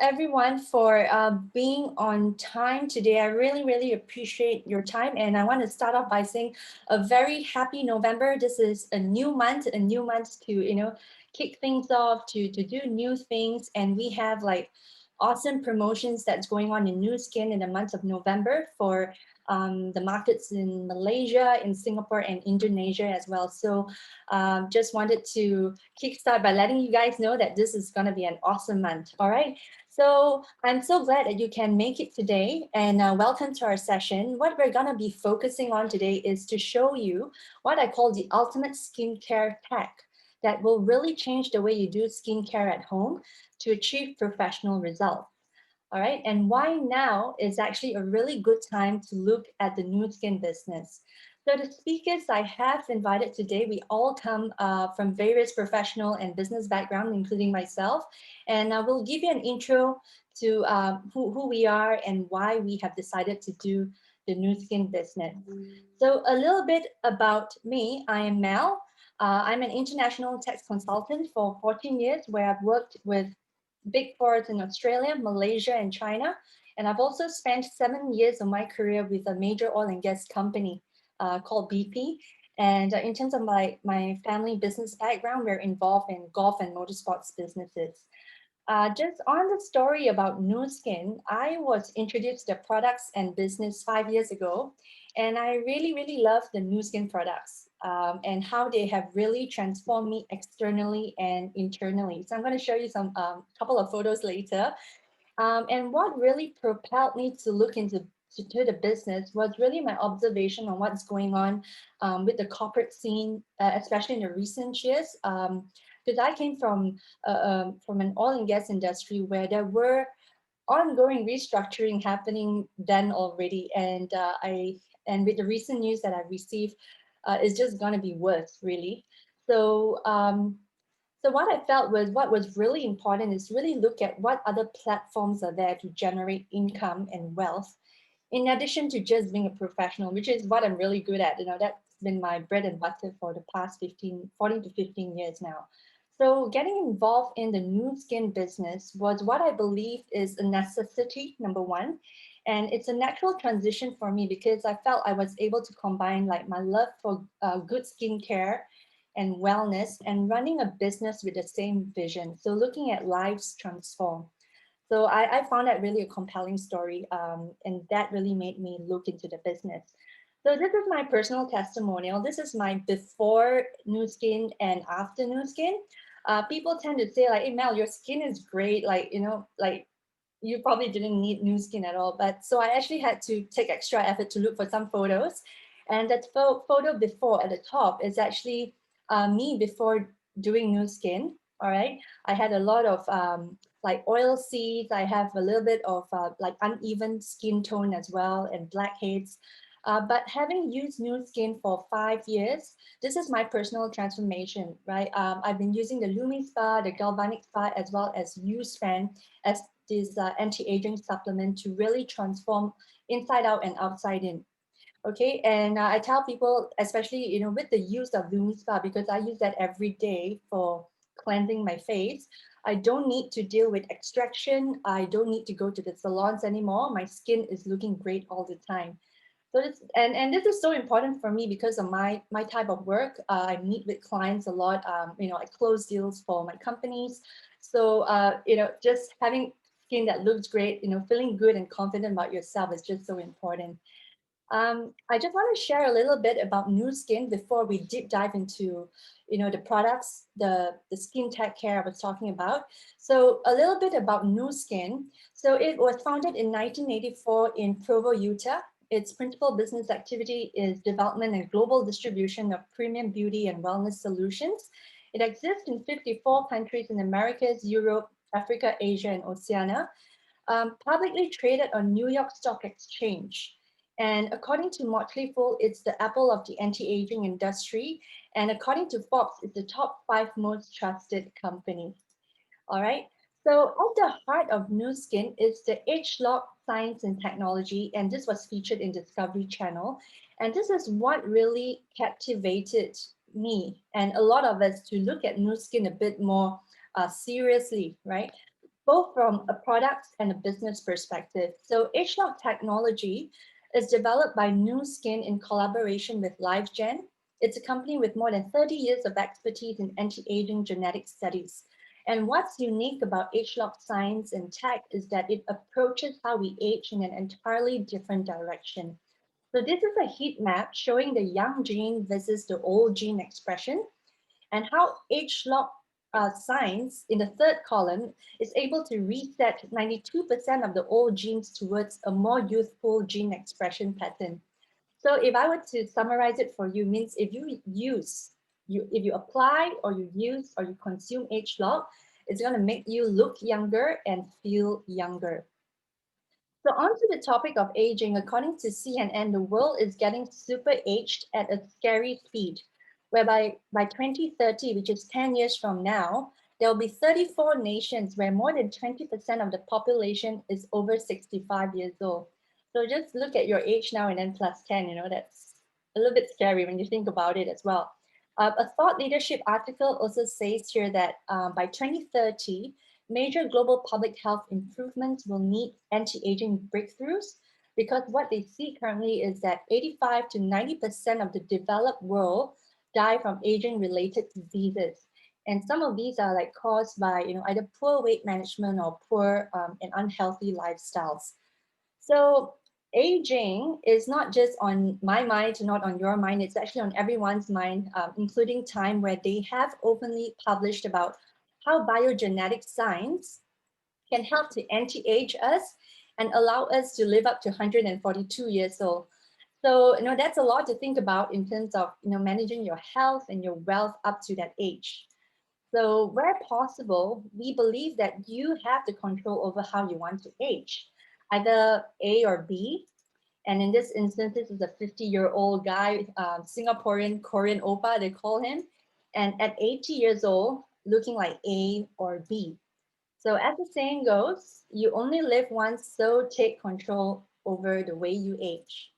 everyone for being on time today. I really appreciate your time. And I want to start off by saying a very happy November. This is a new month to, kick things off, to do new things. And we have like awesome promotions that's going on in Nu Skin in the month of November for the markets in Malaysia, in Singapore, and Indonesia as well. So just wanted to kickstart by letting you guys know that this is going to be an awesome month. All right. So I'm so glad that you can make it today and welcome to our session. What we're going to be focusing on today is to show you what I call the ultimate skincare tech that will really change the way you do skincare at home to achieve professional results. All right, and why now is actually a really good time to look at the Nu Skin business. So the speakers I have invited today, we all come from various professional and business backgrounds, including myself. And I will give you an intro to who we are and why we have decided to do the Nu Skin business. So a little bit about me, I am Mel. I'm an international tax consultant for 14 years where I've worked with big fours in Australia, Malaysia, and China. And I've also spent 7 years of my career with a major oil and gas company called BP. And in terms of my family business background, we're involved in golf and motorsports businesses. Just on the story about Nu Skin, I was introduced to the products and business 5 years ago, and I really love the Nu Skin products and how they have really transformed me externally and internally. So I'm going to show you some couple of photos later. And what really propelled me to look into to the business was really my observation on what's going on with the corporate scene, especially in the recent years. Because I came from an oil and gas industry where there were ongoing restructuring happening then already, and with the recent news that I've received, it's just going to be worse, really. So so what I felt was what was really important is really look at what other platforms are there to generate income and wealth, in addition to just being a professional, which is what I'm really good at. That's been my bread and butter for the past 14 to 15 years now. So getting involved in the Nu Skin business was what I believe is a necessity, number one. And it's a natural transition for me because I felt I was able to combine like my love for good skincare and wellness and running a business with the same vision. So looking at lives transform. So I found that really a compelling story, and that really made me look into the business. So this is my personal testimonial. This is my before Nu Skin and after Nu Skin. People tend to say like, "Hey Mel, your skin is great. Like like you probably didn't need Nu Skin at all." But so I actually had to take extra effort to look for some photos, and that photo before at the top is actually me before doing Nu Skin. All right, I had a lot of like oil seeds. I have a little bit of like uneven skin tone as well and blackheads. But having used Nu Skin for 5 years, this is my personal transformation, right? I've been using the Lumi Spa, the Galvanic Spa, as well as USFAN as this anti-aging supplement to really transform inside out and outside in. Okay, and I tell people, especially with the use of Lumi Spa, because I use that every day for cleansing my face. I don't need to deal with extraction. I don't need to go to the salons anymore. My skin is looking great all the time. So this and this is so important for me because of my type of work. I meet with clients a lot. I close deals for my companies. So just having skin that looks great, feeling good and confident about yourself is just so important. I just want to share a little bit about Nu Skin before we deep dive into, the products, the skin tech care I was talking about. So a little bit about Nu Skin. So it was founded in 1984 in Provo, Utah. Its principal business activity is development and global distribution of premium beauty and wellness solutions. It exists in 54 countries in Americas, Europe, Africa, Asia, and Oceania. Publicly traded on New York Stock Exchange. And according to Motley Fool, it's the Apple of the anti-aging industry. And according to Forbes, it's the top 5 most trusted company. All right. So at the heart of Nu Skin is the ageLOC Science and Technology, and this was featured in Discovery Channel. And this is what really captivated me and a lot of us to look at Nu Skin a bit more seriously, right? both from a product and a business perspective. So ageLOC technology is developed by Nu Skin in collaboration with LifeGen. It's a company with more than 30 years of expertise in anti-aging genetic studies. And what's unique about ageLOC science and tech is that it approaches how we age in an entirely different direction. So this is a heat map showing the young gene versus the old gene expression and how ageLOC science in the third column is able to reset 92% of the old genes towards a more youthful gene expression pattern. So if I were to summarize it for you, means if you apply or you use or you consume ageLOC, it's going to make you look younger and feel younger. So on to the topic of aging, according to CNN, the world is getting super aged at a scary speed, whereby by 2030, which is 10 years from now, there will be 34 nations where more than 20% of the population is over 65 years old. So just look at your age now and then plus 10, that's a little bit scary when you think about it as well. A thought leadership article also says here that by 2030, major global public health improvements will need anti-aging breakthroughs because what they see currently is that 85 to 90% of the developed world die from aging-related diseases. And some of these are like caused by either poor weight management or poor and unhealthy lifestyles. So aging is not just on my mind, not on your mind, it's actually on everyone's mind, including Time, where they have openly published about how biogenetic science can help to anti-age us and allow us to live up to 142 years old. So, that's a lot to think about in terms of, managing your health and your wealth up to that age. So where possible, we believe that you have the control over how you want to age, either A or B. And in this instance, this is a 50-year-old guy, Singaporean Korean Oppa, they call him. And at 80 years old, looking like A or B. So as the saying goes, you only live once, so take control over the way you age.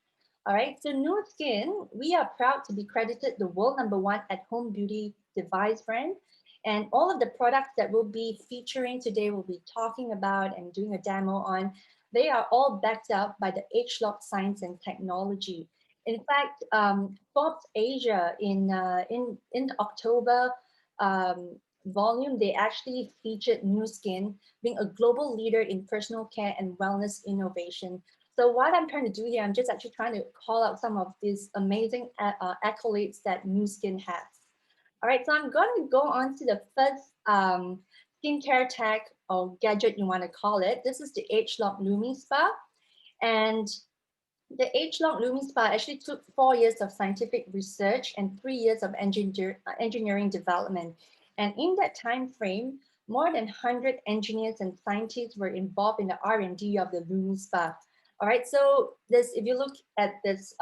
All right, so Nu Skin, we are proud to be credited the world #1 at-home beauty device brand. And all of the products that we'll be featuring today, we'll be talking about and doing a demo on, they are all backed up by the ageLOC science and technology. In fact, Forbes Asia in October volume, they actually featured Nu Skin being a global leader in personal care and wellness innovation. So what I'm trying to do here, I'm just actually trying to call out some of these amazing accolades that Nu Skin has. All right, so I'm going to go on to the first skincare tech or gadget you want to call it. This is the ageLOC LumiSpa. And the ageLOC LumiSpa actually took 4 years of scientific research and 3 years of engineering development. And in that time frame, more than 100 engineers and scientists were involved in the R&D of the LumiSpa. All right, so this, if you look at this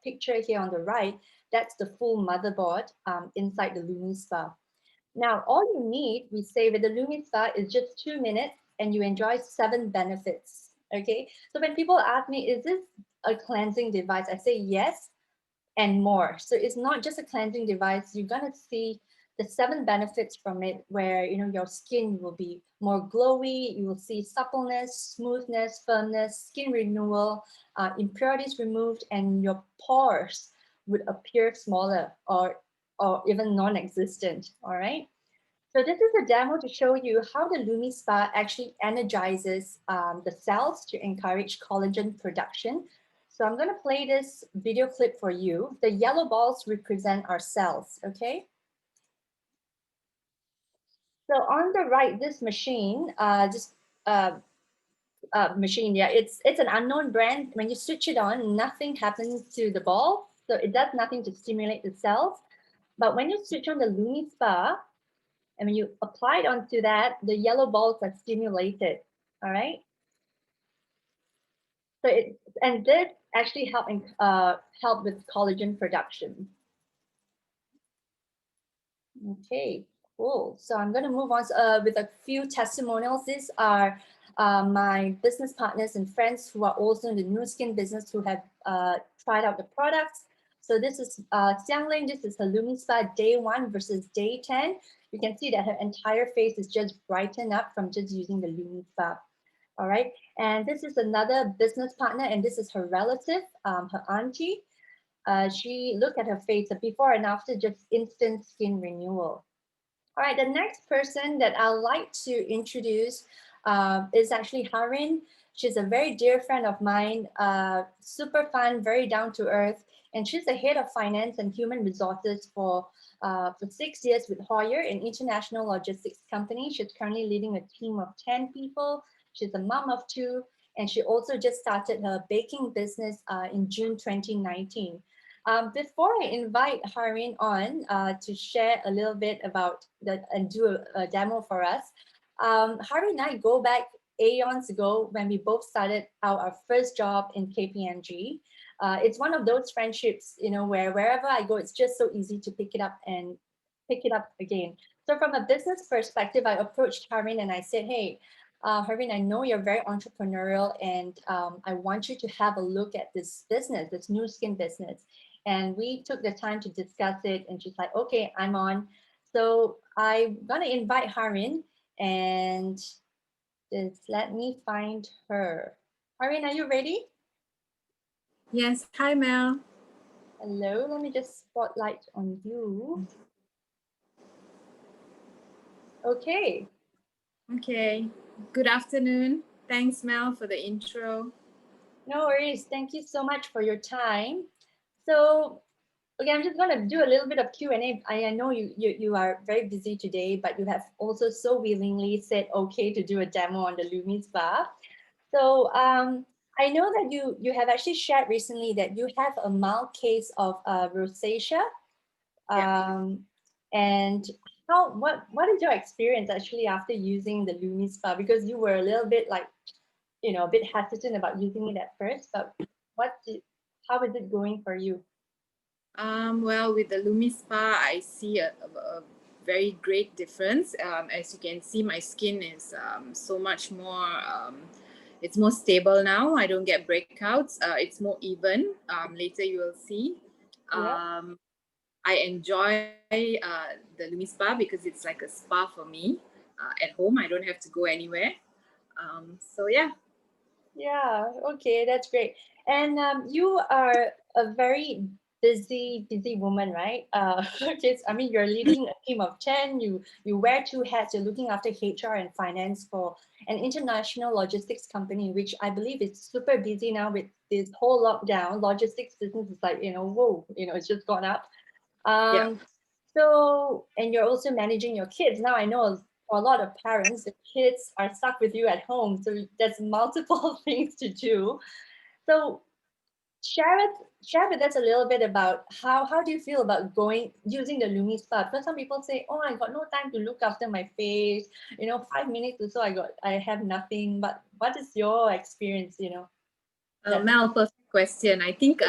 picture here on the right, that's the full motherboard inside the LumiSpa. Now, all you need, we say with the LumiSpa, is just 2 minutes and you enjoy 7 benefits, okay? So when people ask me, is this a cleansing device? I say yes and more. So it's not just a cleansing device. You're gonna see the 7 benefits from it where, your skin will be more glowy, you will see suppleness, smoothness, firmness, skin renewal, impurities removed, and your pores would appear smaller or even non-existent, all right? So this is a demo to show you how the LumiSpa actually energizes the cells to encourage collagen production. So I'm gonna play this video clip for you. The yellow balls represent our cells, okay? So on the right, this machine, machine, yeah, it's an unknown brand. When you switch it on, nothing happens to the ball. So it does nothing to stimulate the cells. But when you switch on the LumiSpa, and when you apply it onto that, the yellow balls are stimulated, all right? So and this actually help with collagen production. Okay, cool. So I'm going to move on with a few testimonials. These are my business partners and friends who are also in the Nu Skin business who have tried out the products. So this is Xiangling. This is her LumiSpa day 1 versus day 10. You can see that her entire face is just brightened up from just using the Lumi Spa. All right. And this is another business partner, and this is her relative, her auntie. She looked at her face, before and after, just instant skin renewal. All right, the next person that I'd like to introduce is actually Harin. She's a very dear friend of mine, super fun, very down to earth, and she's the head of finance and human resources for 6 years with Hoyer, an international logistics company. She's currently leading a team of 10 people. She's a mom of two, and she also just started her baking business in June 2019. Before I invite Harin on to share a little bit about that and do a demo for us, Harin and I go back aeons ago when we both started our first job in KPMG. It's one of those friendships, where wherever I go, it's just so easy to pick it up and pick it up again. So from a business perspective, I approached Harin and I said, hey, Harin, I know you're very entrepreneurial, and I want you to have a look at this business, this Nu Skin business. And we took the time to discuss it, and she's like, okay, I'm on. So I'm gonna invite Harin, and just let me find her. Harin, are you ready? Yes. Hi, Mel. Hello, let me just spotlight on you. Okay. Okay. Good afternoon. Thanks, Mel, for the intro. No worries. Thank you so much for your time. So, okay, I'm just going to do a little bit of Q&A. I know you are very busy today, but you have also so willingly said okay to do a demo on the Lumi Spa. So I know that you have actually shared recently that you have a mild case of rosacea. Yeah. And what is your experience actually after using the Lumi Spa? Because you were a little bit like, a bit hesitant about using it at first, but how is it going for you? Well, with the Lumi Spa, I see a very great difference. As you can see, my skin is so much more. It's more stable now. I don't get breakouts. It's more even. Later, you will see. Yeah. I enjoy the Lumi Spa because it's like a spa for me at home. I don't have to go anywhere. So yeah. Yeah, okay, that's great. And you are a very busy woman, right? Okay, I mean, you're leading a team of 10, you wear two hats, you're looking after HR and finance for an international logistics company, which I believe is super busy now with this whole lockdown. Logistics business is like, whoa, it's just gone up. Yeah. So, and you're also managing your kids. Now I know for a lot of parents, the kids are stuck with you at home. So there's multiple things to do. So share with us a little bit about how do you feel about using the Lumi Spa? Because some people say, oh, I got no time to look after my face. 5 minutes or so I have nothing. But what is your experience? That Mel, perfect question. I think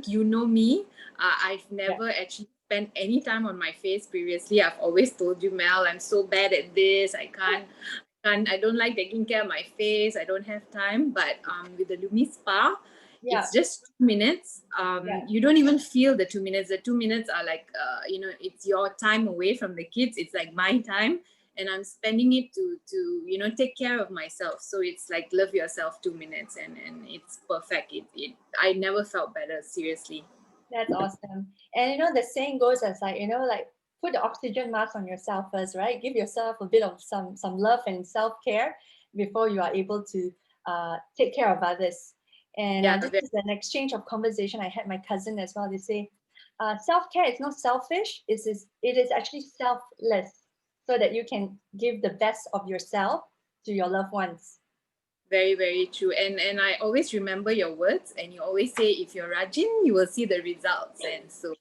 you know me. I've yeah. never actually spent any time on my face previously. I've always told you, Mel, I'm so bad at this. I don't like taking care of my face. I don't have time. But with the Lumi Spa, Yeah. it's just 2 minutes. Yeah. You don't even feel the 2 minutes. The 2 minutes are like, it's your time away from the kids. It's like my time, and I'm spending it to take care of myself. So it's like love yourself 2 minutes, and it's perfect. I never felt better, seriously. That's awesome. And the saying goes as like put the oxygen mask on yourself first, right? Give yourself a bit of some love and self-care before you are able to take care of others. And Yeah, this is an exchange of conversation I had my cousin as well. They say self-care is not selfish, it is actually selfless, so that you can give the best of yourself to your loved ones. very, very true. And I always remember your words, and you always say, if you're Rajin, you will see the results. And so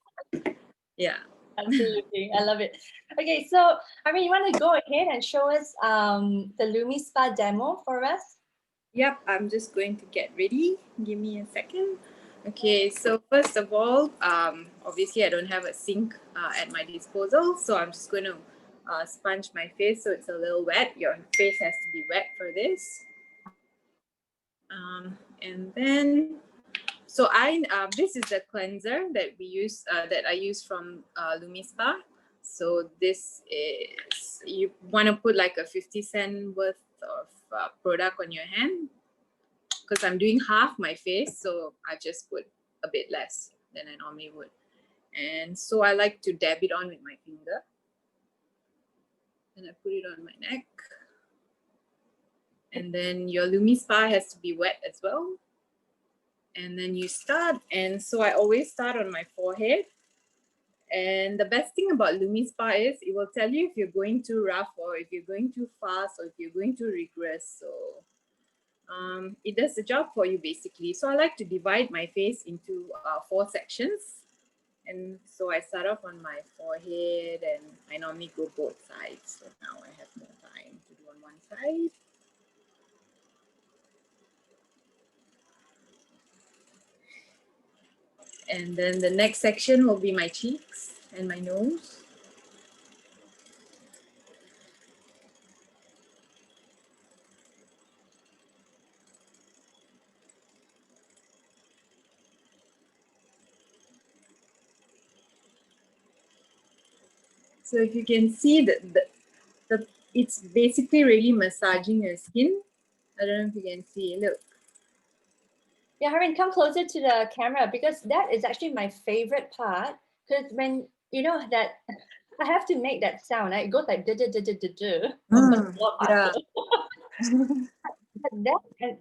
yeah. Absolutely. I love it. Okay, so I mean, you want to go ahead and show us the Lumi Spa demo for us? Yep, I'm just going to get ready. Give me a second. Okay, so first of all, obviously I don't have a sink at my disposal, so I'm just going to sponge my face so it's a little wet. Your face has to be wet for this. And then, so this is the cleanser that we use, that I use from Lumi Spa. So this is, you want to put like a 50 cent worth of product on your hand, because I'm doing half my face, so I just put a bit less than I normally would. And so I like to dab it on with my finger. And I put it on my neck. And then your LumiSpa has to be wet as well. And then you start. And so I always start on my forehead. And the best thing about LumiSpa is it will tell you if you're going too rough or if you're going too fast or if you're going to regress. So it does the job for you basically. So I like to divide my face into 4 sections. And so I start off on my forehead and I normally go both sides. So now I have more time to do on one side. And then the next section will be my cheeks and my nose. So if you can see that it's basically really massaging your skin. I don't know if you can see, look. Yeah, Harin, come closer to the camera because that is actually my favorite part. Because when you know that I have to make that sound, right? It goes like Yeah.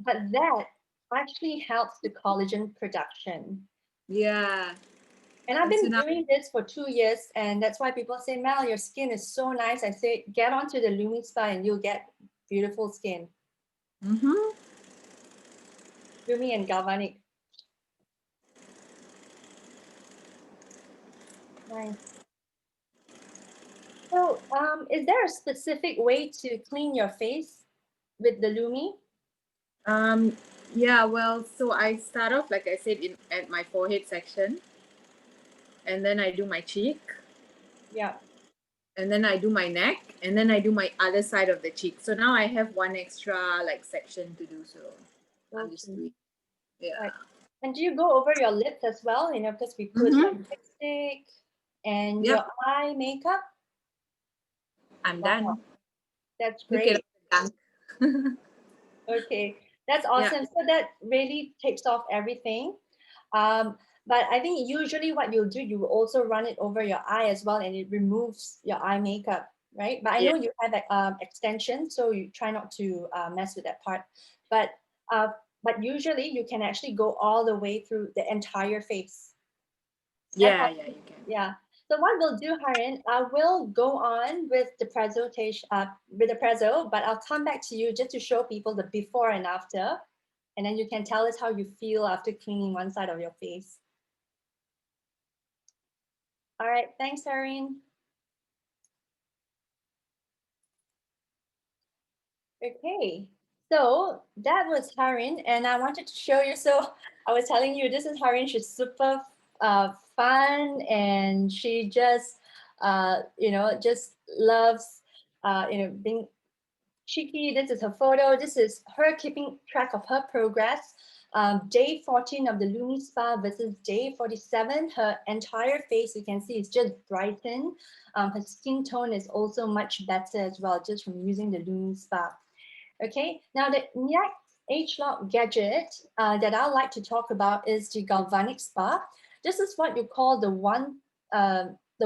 but that actually helps the collagen production. Yeah. And I've And so been now, doing this for 2 years, and that's why people say, Mel, your skin is so nice. I say, get onto the LumiSpa and you'll get beautiful skin. Lumi and Galvanic. Nice. So, is there a specific way to clean your face with the Lumi? yeah, well, so I start off, like I said, at my forehead section. And then I do my cheek. Yeah. And then I do my neck. And then I do my other side of the cheek. So now I have one extra like section to do. So I'm just doing, yeah. Right. And do you go over your lips as well? You know, because we put like lipstick and your eye makeup. I'm Wow, done. that's Look great. at done. Okay, that's awesome. So that really takes off everything. But I think usually what you'll do, you will also run it over your eye as well, and it removes your eye makeup, right? But I know you have extension, so you try not to mess with that part. But usually you can actually go all the way through the entire face. Yeah, you can. Yeah. So what we'll do, Harin, I will go on with the presentation, but I'll come back to you just to show people the before and after, and then you can tell us how you feel after cleaning one side of your face. All right, thanks, Harin. Okay, so that was Harin, and I wanted to show you. So I was telling you, this is Harin. She's super fun, and she just, just loves, being cheeky. This is her photo. This is her keeping track of her progress. Day 14 of the LumiSpa versus day 47. Her entire face, you can see, is just brightened. Her skin tone is also much better as well, just from using the LumiSpa. Okay, now the next ageLOC gadget that I'd like to talk about is the Galvanic Spa. This is what you call the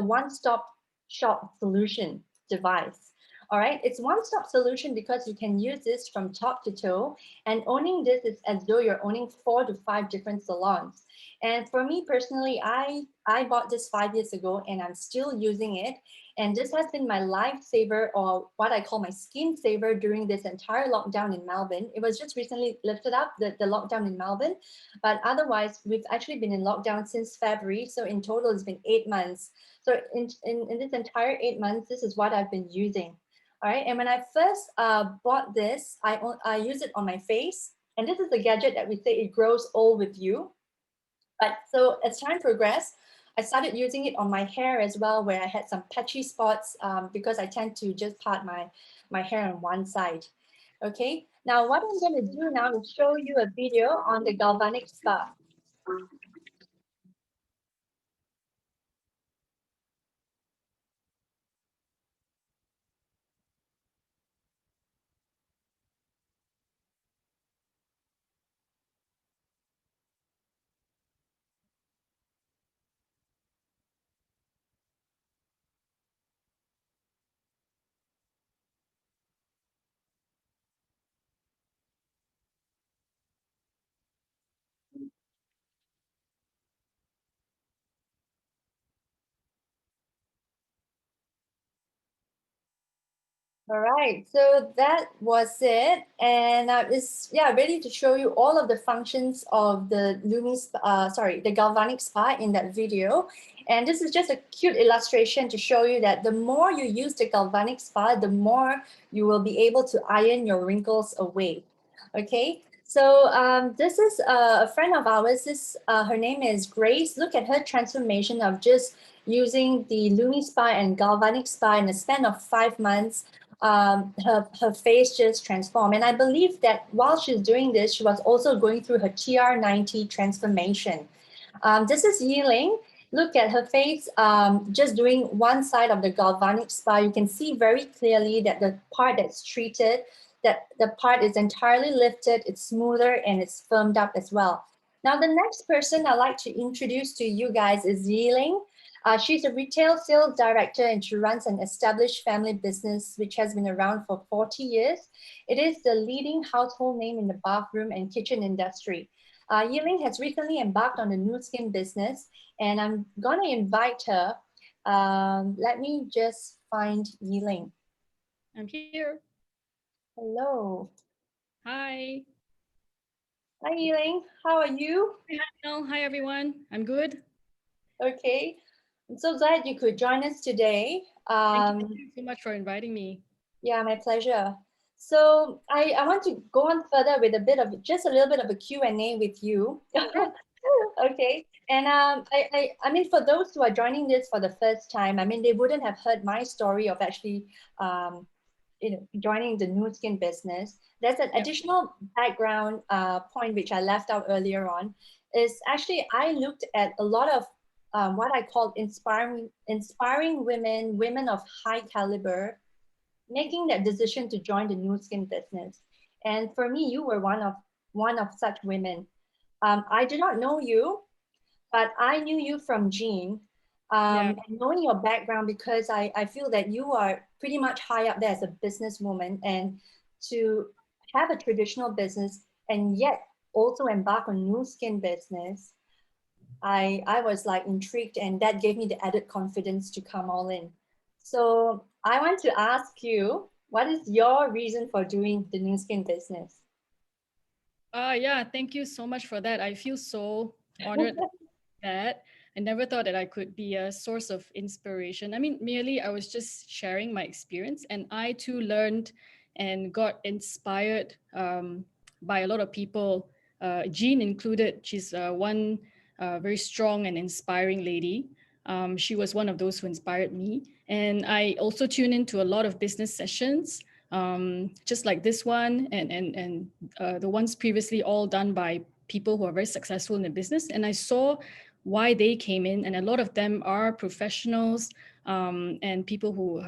one-stop shop solution device. All right, it's one-stop solution because you can use this from top to toe, and owning this is as though you're owning 4 to 5 different salons. And for me personally, I bought this 5 years ago and I'm still using it. And this has been my lifesaver, or what I call my skin saver, during this entire lockdown in Melbourne. It was just recently lifted up, the lockdown in Melbourne. But otherwise, we've actually been in lockdown since February. So in total, it's been 8 months. So in this entire 8 months, this is what I've been using. All right. And when I first bought this, I use it on my face. And this is the gadget that we say it grows old with you. But so as time progressed, I started using it on my hair as well, where I had some patchy spots because I tend to just part my hair on one side. Okay, now what I'm going to do now is show you a video on the Galvanic Spa. All right, so that was it, and it's ready to show you all of the functions of the the galvanic spa in that video. And this is just a cute illustration to show you that the more you use the galvanic spa, the more you will be able to iron your wrinkles away. Okay, so this is a friend of ours. Her name is Grace. Look at her transformation of just using the Lumi Spa and galvanic spa in a span of 5 months. Her face just transformed. And I believe that while she's doing this, she was also going through her TR90 transformation. This is Yiling. Look at her face, just doing one side of the galvanic spa. You can see very clearly that the part that's treated, that the part is entirely lifted, it's smoother and it's firmed up as well. Now, the next person I'd like to introduce to you guys is Yiling. She's a retail sales director and she runs an established family business which has been around for 40 years. It is the leading household name in the bathroom and kitchen industry. Yiling has recently embarked on the Nu Skin business, and I'm gonna invite her. Let me just find Yiling. I'm here. Hello. Hi. Hi, Yiling. How are you? Hi, everyone. I'm good. Okay. I'm so glad you could join us today. Thank you so much for inviting me. Yeah, my pleasure. So I want to go on further with just a little bit of a Q&A with you. Okay. And I mean, for those who are joining this for the first time, I mean, they wouldn't have heard my story of actually, joining the Nu Skin business. There's an additional background point which I left out earlier on. Is actually I looked at a lot of what I call inspiring women of high caliber, making that decision to join the Nu Skin business. And for me, you were one of such women. I did not know you, but I knew you from Jean. And knowing your background, because I feel that you are pretty much high up there as a businesswoman, and to have a traditional business and yet also embark on Nu Skin business, I was like intrigued, and that gave me the added confidence to come all in. So I want to ask you, what is your reason for doing the Nu Skin business? Yeah, thank you so much for that. I feel so honored that I never thought that I could be a source of inspiration. I mean, merely I was just sharing my experience, and I too learned and got inspired by a lot of people, Jean included. She's one very strong and inspiring lady. She was one of those who inspired me. And I also tune into a lot of business sessions, just like this one and the ones previously all done by people who are very successful in the business. And I saw why they came in, and a lot of them are professionals and people who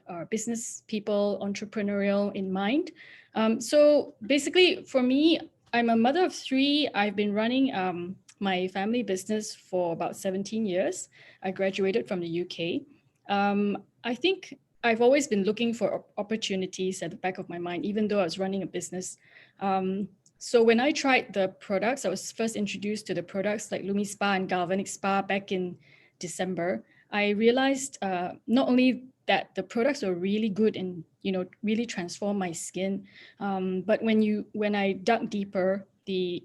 are business people, entrepreneurial in mind. So basically for me, I'm a mother of three. I've been running my family business for about 17 years. I graduated from the UK. I think I've always been looking for opportunities at the back of my mind, even though I was running a business. So when I tried the products, I was first introduced to the products like Lumi Spa and Galvanic Spa back in December. I realized not only that the products were really good and really transformed my skin, but when I dug deeper, the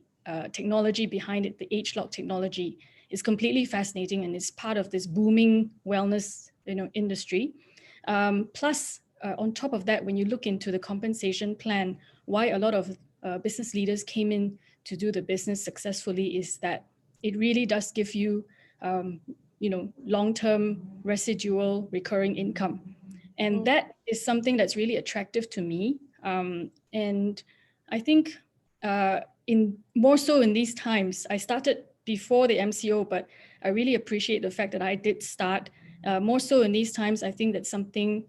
technology behind it, the ageLOC technology, is completely fascinating and is part of this booming wellness industry. Plus, on top of that, when you look into the compensation plan, why a lot of business leaders came in to do the business successfully is that it really does give you, long-term residual recurring income. And that is something that's really attractive to me. And I think in more so in these times, I started before the MCO, but I really appreciate the fact that I did start more so in these times. I think that's something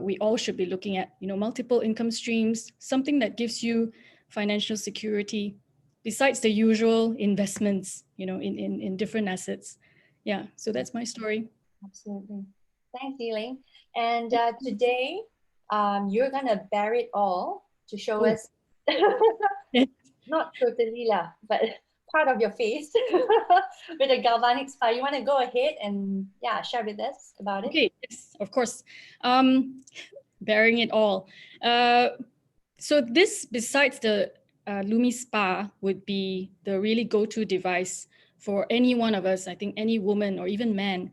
we all should be looking at, multiple income streams, something that gives you financial security besides the usual investments, in different assets. Yeah, so that's my story. Absolutely. Thanks, Yiling. And today, you're gonna bear it all to show us, not totally lah, but part of your face with a galvanic spa. You want to go ahead and share with us about it? Okay, yes, of course. bearing it all. So this, besides the Lumi Spa, would be the really go-to device for any one of us, I think any woman or even man.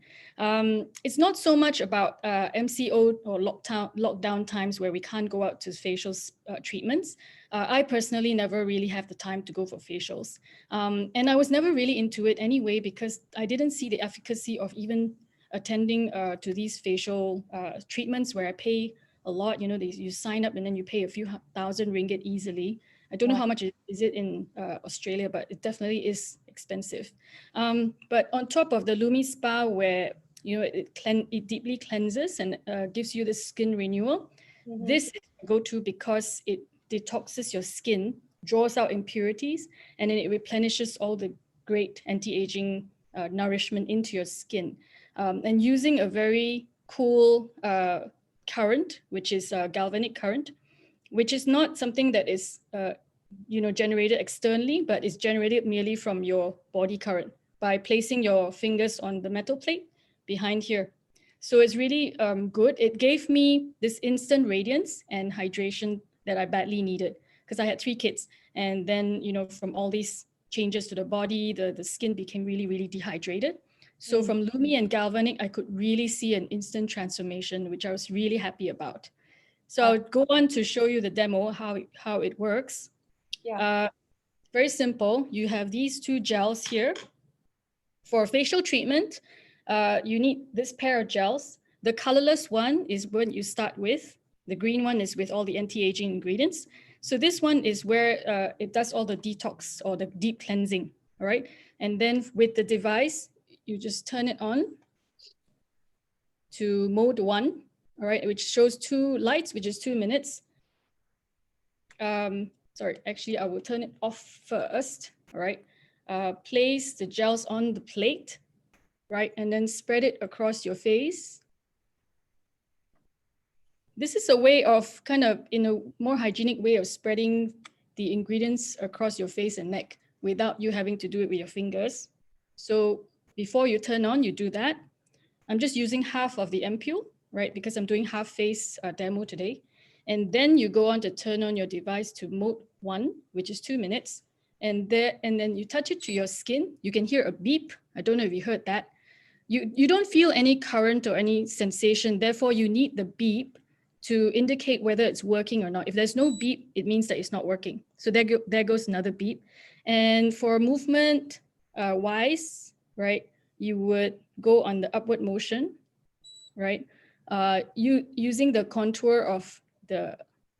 It's not so much about MCO or lockdown times where we can't go out to facial treatments. I personally never really have the time to go for facials. And I was never really into it anyway, because I didn't see the efficacy of even attending to these facial treatments where I pay a lot. You know, you sign up and then you pay a few thousand ringgit easily. I don't know how much is it in Australia, but it definitely is expensive. But on top of the Lumi Spa, where it deeply cleanses and gives you the skin renewal, this is go-to because it detoxes your skin, draws out impurities, and then it replenishes all the great anti-aging nourishment into your skin. And using a very cool current, which is galvanic current, which is not something that is generated externally, but is generated merely from your body current by placing your fingers on the metal plate behind here. So it's really good. It gave me this instant radiance and hydration that I badly needed, because I had 3 kids. And then, from all these changes to the body, the skin became really, really dehydrated. So from Lumi and Galvanic, I could really see an instant transformation, which I was really happy about. So I'll go on to show you the demo, how it works. Yeah. Very simple. You have these 2 gels here. For facial treatment, you need this pair of gels. The colorless one is what you start with. The green one is with all the anti-aging ingredients. So this one is where it does all the detox or the deep cleansing, all right? And then with the device, you just turn it on to mode 1, all right, which shows 2 lights, which is 2 minutes. Sorry, actually, I will turn it off first, all right? Place the gels on the plate, right? And then spread it across your face. This is a way of kind of, in a more hygienic way of spreading the ingredients across your face and neck without you having to do it with your fingers. So before you turn on, you do that. I'm just using half of the ampule, right? Because I'm doing half face demo today. And then you go on to turn on your device to mode 1, which is 2 minutes. And then you touch it to your skin. You can hear a beep. I don't know if you heard that. You don't feel any current or any sensation. Therefore, you need the beep to indicate whether it's working or not. If there's no beep, it means that it's not working. So there goes another beep. And for movement wise, right, you would go on the upward motion, right? Using the contour of the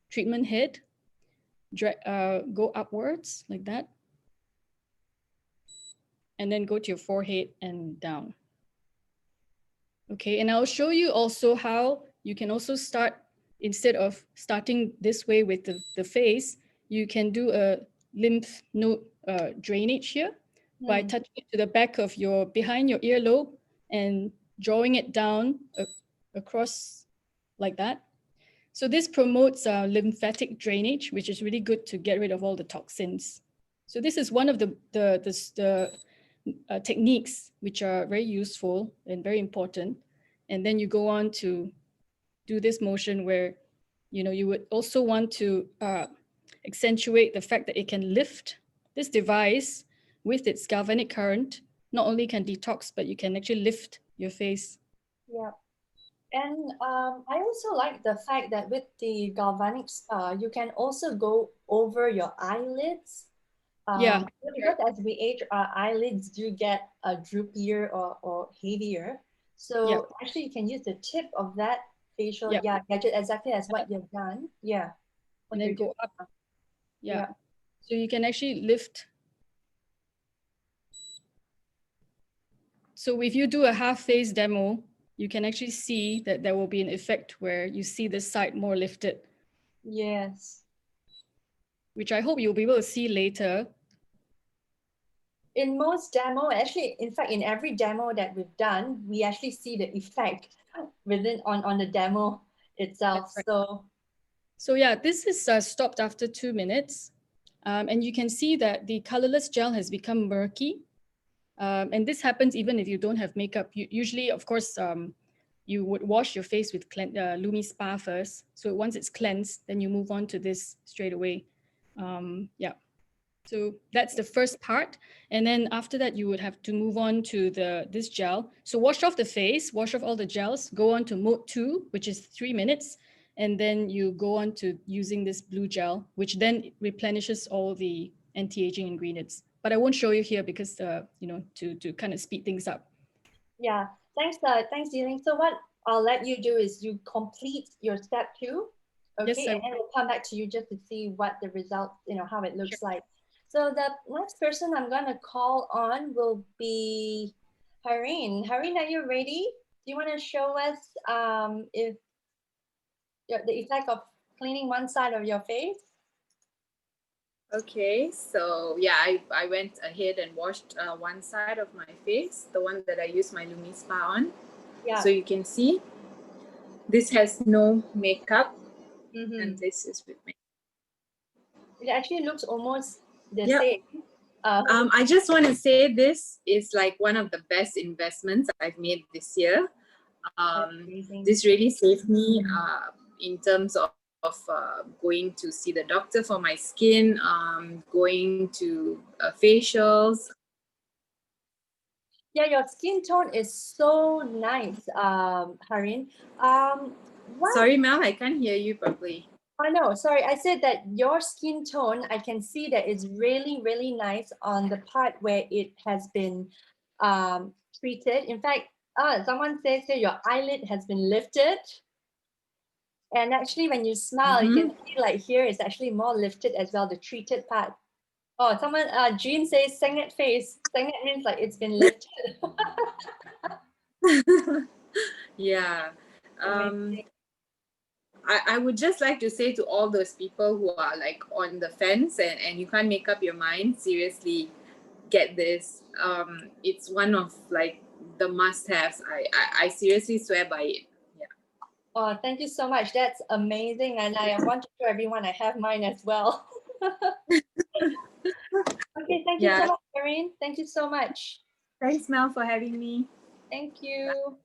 treatment head, go upwards like that. And then go to your forehead and down. Okay, and I'll show you also how you can also start, instead of starting this way with the face, you can do a lymph node drainage here by touching it to the back of behind your earlobe and drawing it down across like that. So this promotes lymphatic drainage, which is really good to get rid of all the toxins. So this is one of the techniques which are very useful and very important. And then you go on to do this motion where, you would also want to accentuate the fact that it can lift. This device with its galvanic current not only can detox, but you can actually lift your face. Yeah. And I also like the fact that with the galvanic spa, you can also go over your eyelids. Yeah. Because as we age, our eyelids do get droopier or heavier. So actually, you can use the tip of that facial gadget exactly as what you've done. Yeah. And then go up. Yeah. So you can actually lift. So if you do a half face demo, you can actually see that there will be an effect where you see the side more lifted. Yes. Which I hope you'll be able to see later. In most demo, actually, in fact, in every demo that we've done, we actually see the effect on the demo itself. Right. So yeah, this is stopped after 2 minutes. And you can see that the colorless gel has become murky. And this happens even if you don't have makeup. Usually, of course, you would wash your face with Lumi Spa first. So once it's cleansed, then you move on to this straight away. Yeah. So that's the first part. And then after that, you would have to move on to this gel. So wash off the face, wash off all the gels, go on to mode 2, which is 3 minutes. And then you go on to using this blue gel, which then replenishes all the anti-aging ingredients. But I won't show you here because, to kind of speed things up. Yeah, thanks, Dealing. So what I'll let you do is you complete your step 2, okay, Yes, and then we'll come back to you just to see what the results, how it looks like. So the next person I'm gonna call on will be Hareen. Hareen, are you ready? Do you want to show us if the effect of cleaning one side of your face? Okay, so yeah, I went ahead and washed one side of my face, the one that I use my Lumi Spa on. Yeah. So you can see this has no makeup, Mm-hmm. and this is with makeup. It actually looks almost the Yep. same. I just want to say this is like one of the best investments I've made this year. This really saved me in terms of going to see the doctor for my skin, going to facials. Yeah, your skin tone is so nice, Hareen. Sorry, Mel, I can't hear you properly. Oh no, sorry. I said that your skin tone, I can see that it's really, really nice on the part where it has been treated. In fact, someone says here your eyelid has been lifted. And actually, when you smile, you can feel like here is actually more lifted as well, the treated part. Oh, someone, Jean says, Senget face. Senget means like it's been lifted. Yeah. I would just like to say to all those people who are like on the fence and you can't make up your mind, seriously, get this. It's one of like the must-haves. I seriously swear by it. Yeah. Oh, thank you so much. That's amazing. And I want to show everyone I have mine as well. Okay, thank you so much, Karine. Thank you so much. Thanks, Mel, for having me. Thank you.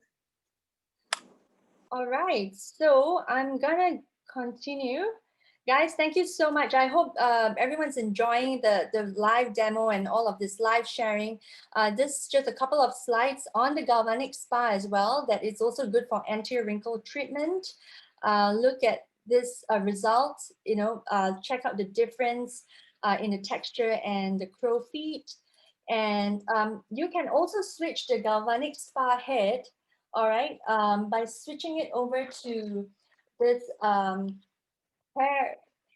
All right, so I'm gonna continue. Guys, thank you so much. I hope everyone's enjoying the live demo and all of this live sharing. This is just a couple of slides on the Galvanic Spa as well, that is also good for anti-wrinkle treatment. Look at this results, check out the difference in the texture and the crow feet. And you can also switch the Galvanic Spa head, all right, by switching it over to this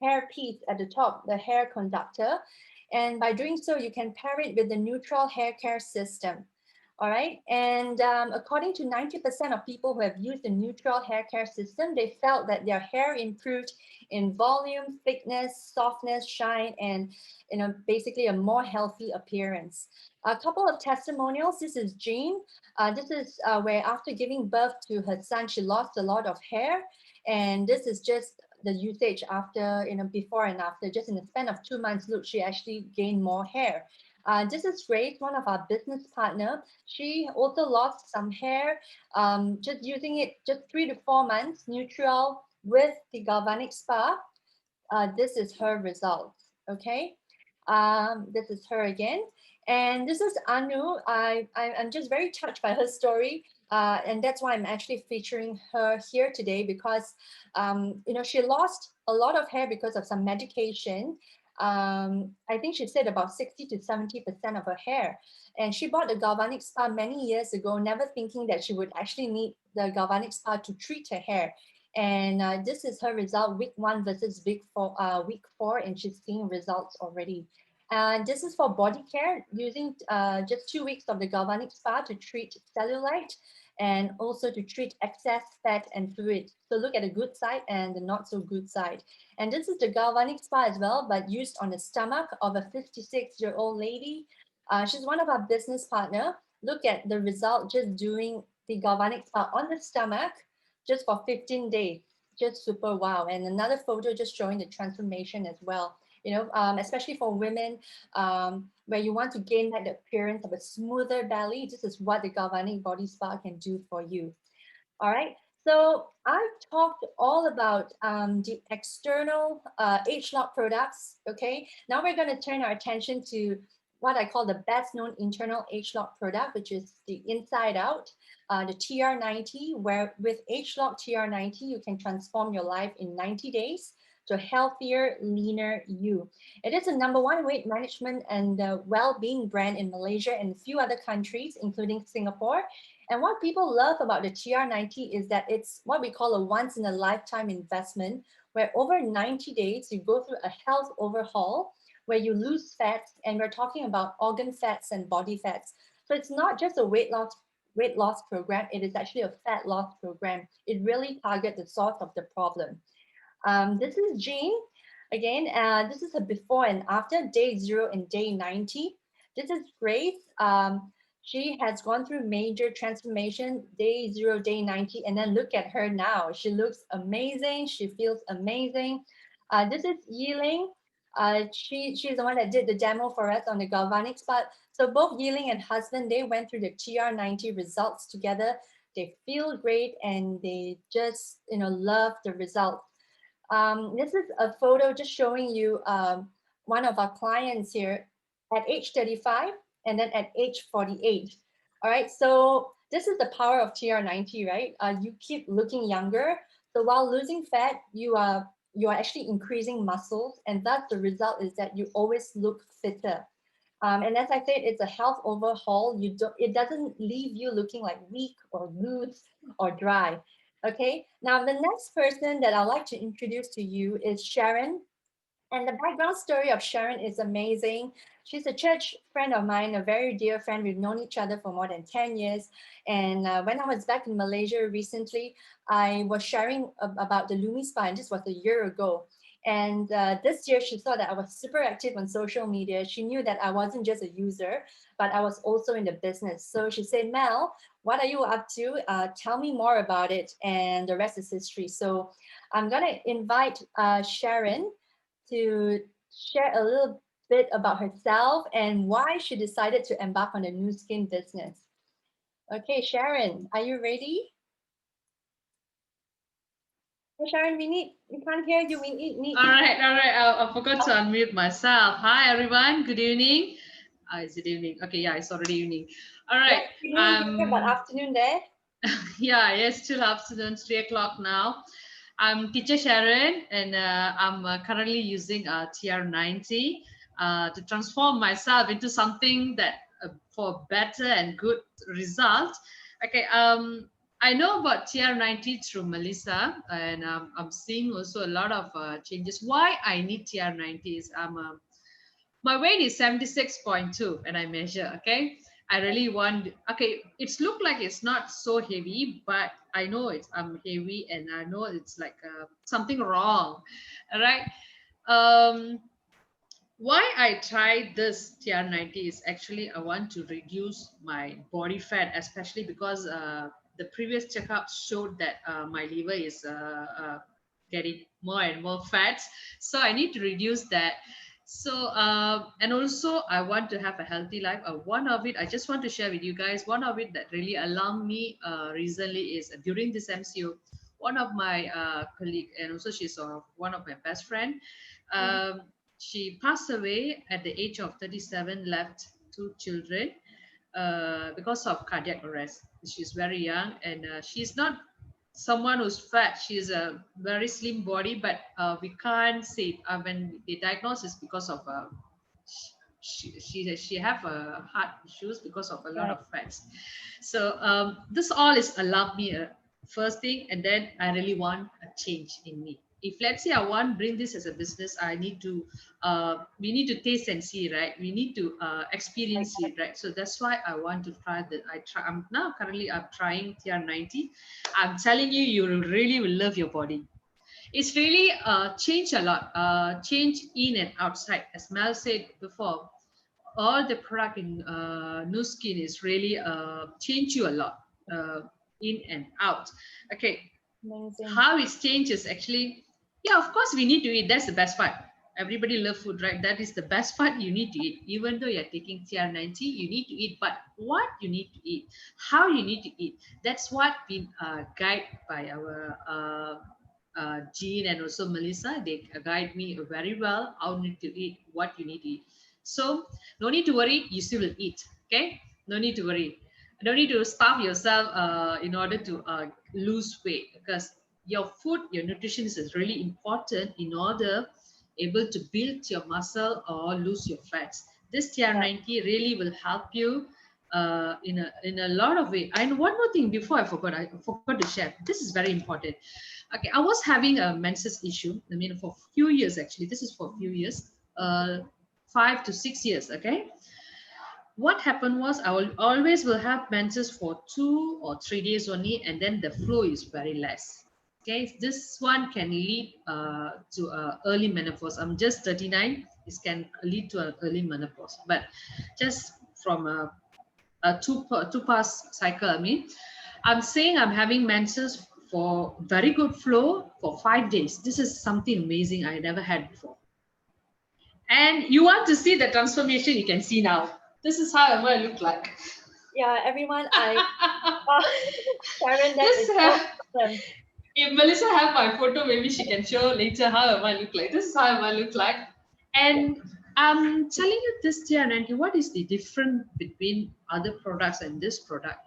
hair piece at the top, the hair conductor. And by doing so, you can pair it with the neutral hair care system. All right. And according to 90% of people who have used the neutral hair care system, they felt that their hair improved in volume, thickness, softness, shine, and basically a more healthy appearance. A couple of testimonials. This is Jean. This is where after giving birth to her son, she lost a lot of hair. And this is just the usage after, before and after, just in the span of 2 months, look, she actually gained more hair. This is Grace, one of our business partner. She also lost some hair, just using it just 3 to 4 months, neutral with the Galvanic Spa. This is her results, okay? This is her again. And this is Anu. I'm just very touched by her story. And that's why I'm actually featuring her here today because, she lost a lot of hair because of some medication. I think she said about 60 to 70% of her hair. And she bought the Galvanic Spa many years ago, never thinking that she would actually need the Galvanic Spa to treat her hair. And this is her result, week 1 versus week 4, and she's seeing results already. And this is for body care, using just 2 weeks of the Galvanic Spa to treat cellulite and also to treat excess fat and fluid. So look at the good side and the not so good side. And this is the Galvanic Spa as well, but used on the stomach of a 56-year-old lady. She's one of our business partner. Look at the result just doing the Galvanic Spa on the stomach just for 15 days. Just super wow. And another photo just showing the transformation as well. Especially for women, where you want to gain that appearance of a smoother belly, this is what the Galvanic Body Spa can do for you. All right. So I've talked all about the external age lock products. Okay. Now we're going to turn our attention to what I call the best known internal age lock product, which is the Inside Out, the TR90, where with age lock TR90, you can transform your life in 90 days to a healthier, leaner you. It is the #1 weight management and well-being brand in Malaysia and a few other countries, including Singapore. And what people love about the TR90 is that it's what we call a once in a lifetime investment, where over 90 days, you go through a health overhaul where you lose fats, and we're talking about organ fats and body fats. So it's not just a weight loss program, it is actually a fat loss program. It really targets the source of the problem. This is Jean. Again, this is a before and after day 0 and day 90. This is Grace. She has gone through major transformation, day 0, day 90, and then look at her now. She looks amazing. She feels amazing. This is Yiling. She's the one that did the demo for us on the galvanic spot. So both Yiling and husband, they went through the TR90 results together. They feel great and they just, love the results. This is a photo just showing you one of our clients here at age 35 and then at age 48. All right, so this is the power of TR90, right? You keep looking younger. So while losing fat, you are actually increasing muscles, and thus the result is that you always look fitter. And as I said, it's a health overhaul. It doesn't leave you looking like weak or loose or dry. Okay, now the next person that I'd like to introduce to you is Sharon. And the background story of Sharon is amazing. She's a church friend of mine, a very dear friend. We've known each other for more than 10 years. And when I was back in Malaysia recently, I was sharing about the LumiSpa, and this was a year ago. And this year, she saw that I was super active on social media. She knew that I wasn't just a user, but I was also in the business. So she said, Mel, what are you up to? Tell me more about it. And the rest is history. So I'm going to invite Sharon to share a little bit about herself and why she decided to embark on the Nu Skin business. Okay, Sharon, are you ready? Hey, Sharon, we can't hear you. We need. All right. I forgot to unmute myself. Hi, everyone. Good evening. Is it evening? Okay, yeah, it's already evening. All right. Here, but afternoon there. Yeah, yes, still afternoon, 3 o'clock now. I'm teacher Sharon, and I'm currently using TR90 to transform myself into something that for better and good result. Okay. I know about TR90 through Melissa, and I'm seeing also a lot of changes. Why I need TR90 is my weight is 76.2 and I measure. Okay, I really want. Okay, it's look like it's not so heavy, but I know it's heavy, and I know it's like something wrong. All right. Why I tried this TR90 is actually I want to reduce my body fat, especially because the previous checkup showed that my liver is getting more and more fats. So I need to reduce that. So and also I want to have a healthy life. One of it I just want to share with you guys. One of it that really alarmed me recently is during this MCO, one of my colleague, and also she's one of my best friend. She passed away at the age of 37, left 2 children because of cardiac arrest. She's very young, and she's not someone who's fat. She's a very slim body, but we can't say when the diagnosis because of she have heart issues because of a lot of fats. So this all is alarmed me first thing, and then I really want a change in me. If let's say I want bring this as a business, I need to we need to taste and see, right? We need to experience it, right? So that's why I want to try that. I'm trying TR90. I'm telling you, you really will love your body. It's really changed a lot, change in and outside. As Mel said before, all the product in Nu Skin is really change you a lot in and out. Okay. Amazing. How it changes actually, yeah, of course we need to eat. That's the best part. Everybody love food, right? That is the best part. You need to eat. Even though you're taking TR90, you need to eat. But what you need to eat, how you need to eat, that's what been guided by our Jean and also Melissa. They guide me very well how you need to eat, what you need to eat. So no need to worry. You still will eat. Okay? No need to worry. Don't need to starve yourself in order to lose weight, because your food, your nutrition is really important in order able to build your muscle or lose your fats. This TR90 really will help you in a lot of way. And one more thing before I forgot to share. This is very important. Okay, I was having a menses issue. I mean, for a few years actually. This is for a few years, 5 to 6 years. Okay, what happened was I will always will have menses for 2 or 3 days only, and then the flow is very less. Okay, this one can lead to early menopause. I'm just 39. This can lead to an early menopause, but just from a two pass cycle. I mean, I'm saying I'm having menses for very good flow for 5 days. This is something amazing I never had before. And you want to see the transformation, you can see now. This is how I'm going to look like. Yeah, everyone, Sharon, that This is so awesome. If Melissa have my photo, maybe she can show later how am I look like. This is how am I look like. And I'm telling you this, TR90, what is the difference between other products and this product?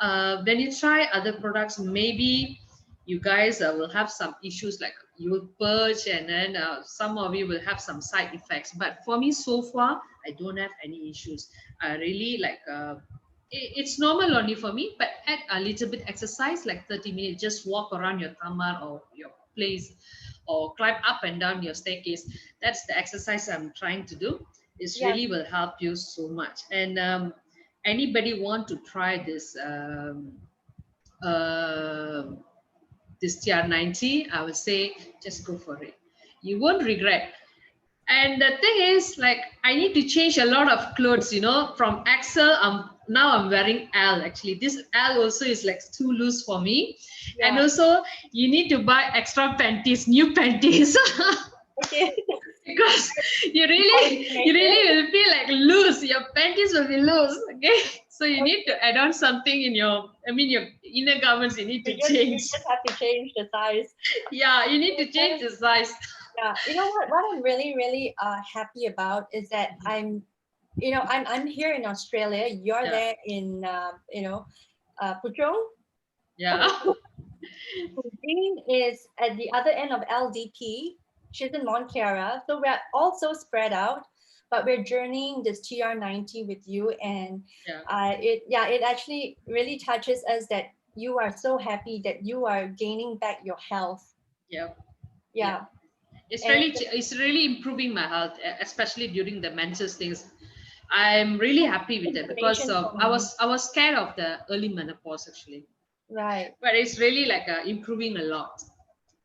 When you try other products, maybe you guys will have some issues, like you will purge, and then some of you will have some side effects. But for me, so far, I don't have any issues. I really like it's normal only for me, but add a little bit exercise, like 30 minutes, just walk around your kamar or your place, or climb up and down your staircase. That's the exercise I'm trying to do. It Yeah. really will help you so much. And anybody want to try this uh, this TR90, I would say just go for it. You won't regret. And the thing is, like, I need to change a lot of clothes, from XL. Now I'm wearing L. Actually, this L also is like too loose for me. Yeah. And also, you need to buy extra panties, new panties. Okay. Because you really will feel like loose. Your panties will be loose. Okay, so you need to add on something in your inner garments. You need to You change. just have to change the size. Yeah, you need to change the size. Yeah, you know what I'm really happy about is that I'm here in Australia. You're Yeah. there in Puchong. Yeah. Jean is at the other end of LDP. She's in Mont Kiara, so we're also spread out, but we're journeying this TR90 with you, and Yeah. it actually really touches us that you are so happy that you are gaining back your health. Yeah. Yeah. It's really improving my health, especially during the menses things. I'm really happy with it because I was scared of the early menopause actually, Right. but it's really like improving a lot.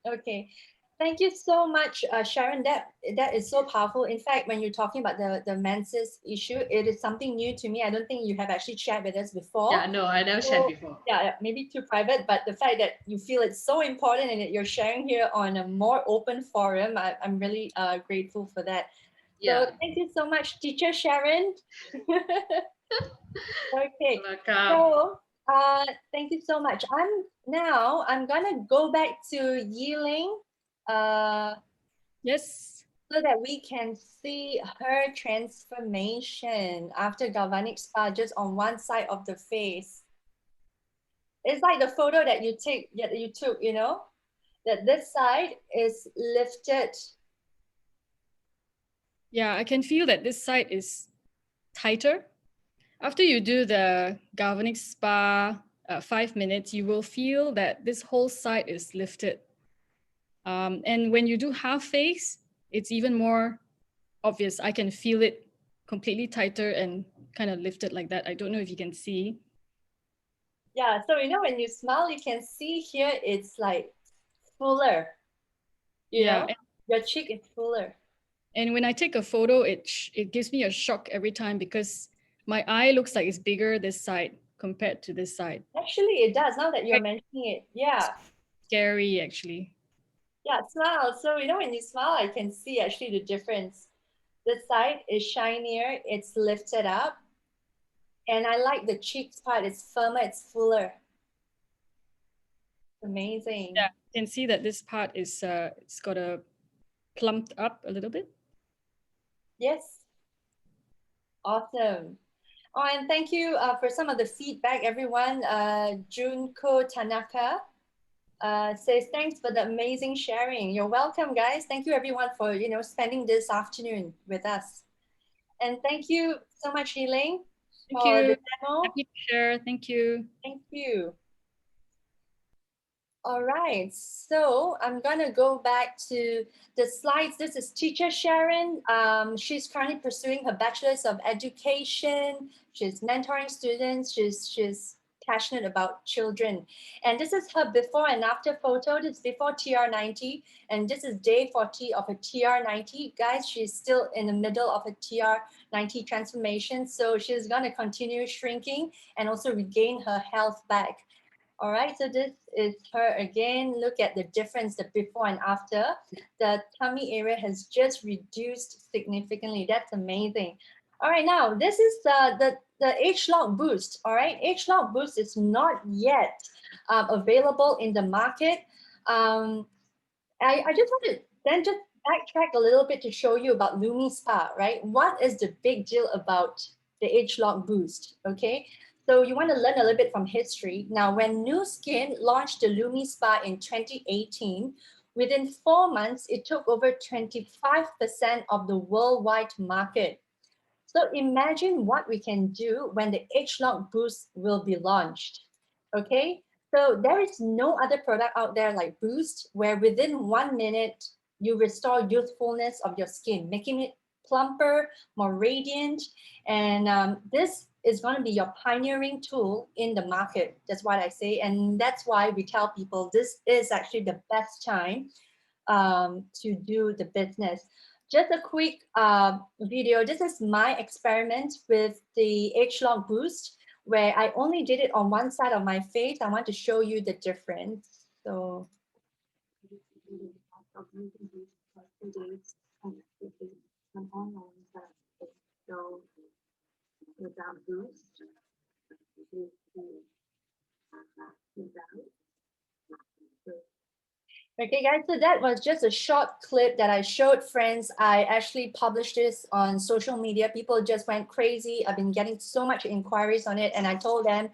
Okay. Thank you so much, Sharon. That is so powerful. In fact, when you're talking about the menses issue, it is something new to me. I don't think you have actually shared with us before. Yeah, no, I never shared before. Yeah, maybe too private, but the fact that you feel it's so important and that you're sharing here on a more open forum, I'm really grateful for that. Yeah. So thank you so much, Teacher Sharon. Okay. Welcome. So thank you so much. I'm gonna go back to Yiling. Yes. So that we can see her transformation after galvanic spa just on one side of the face. It's like the photo that you took, that this side is lifted. Yeah, I can feel that this side is tighter. After you do the galvanic spa 5 minutes, you will feel that this whole side is lifted. And when you do half face, it's even more obvious. I can feel it completely tighter and kind of lifted like that. I don't know if you can see. Yeah, so when you smile, you can see here it's like fuller. You know, your cheek is fuller. And when I take a photo, it gives me a shock every time because my eye looks like it's bigger this side compared to this side. Actually, it does. Now that you're mentioning it, yeah. Scary, actually. Yeah, smile. So, when you smile, I can see actually the difference. This side is shinier, it's lifted up. And I like the cheeks part, it's firmer, it's fuller. Amazing. Yeah, you can see that this part is it's got a plumped up a little bit. Yes. Awesome. Oh, and thank you for some of the feedback, everyone. Junko Tanaka says, thanks for the amazing sharing. You're welcome, guys. Thank you, everyone, for, spending this afternoon with us. And thank you so much, Elaine, Thank for the you. demo. Happy to share. Thank you. Thank you. All right, so I'm gonna go back to the slides. This is teacher Sharon. She's currently pursuing her Bachelor's of Education. She's mentoring students. She's passionate about children. And this is her before and after photo. This is before TR90. And this is day 40 of a TR90. Guys, she's still in the middle of a TR90 transformation. So she's gonna continue shrinking and also regain her health back. All right, so this is her again. Look at the difference, the before and after. The tummy area has just reduced significantly. That's amazing. All right, now this is the age lock boost. All right, age lock boost is not yet available in the market. I just want to then just backtrack a little bit to show you about Lumi Spa, right? What is the big deal about the age lock boost? Okay, so you want to learn a little bit from history. Now, when Nu Skin launched the Lumi Spa in 2018, within 4 months, it took over 25% of the worldwide market. So imagine what we can do when the age lock boost will be launched. Okay, so there is no other product out there like Boost, where within 1 minute, you restore youthfulness of your skin, making it plumper, more radiant. And this is going to be your pioneering tool in the market. That's what I say. And that's why we tell people this is actually the best time to do the business. Just a quick video. This is my experiment with the age lock boost, where I only did it on one side of my face. I want to show you the difference. So without boost, okay, guys, so that was just a short clip that I showed friends. I actually published this on social media. People just went crazy. I've been getting so much inquiries on it, and I told them,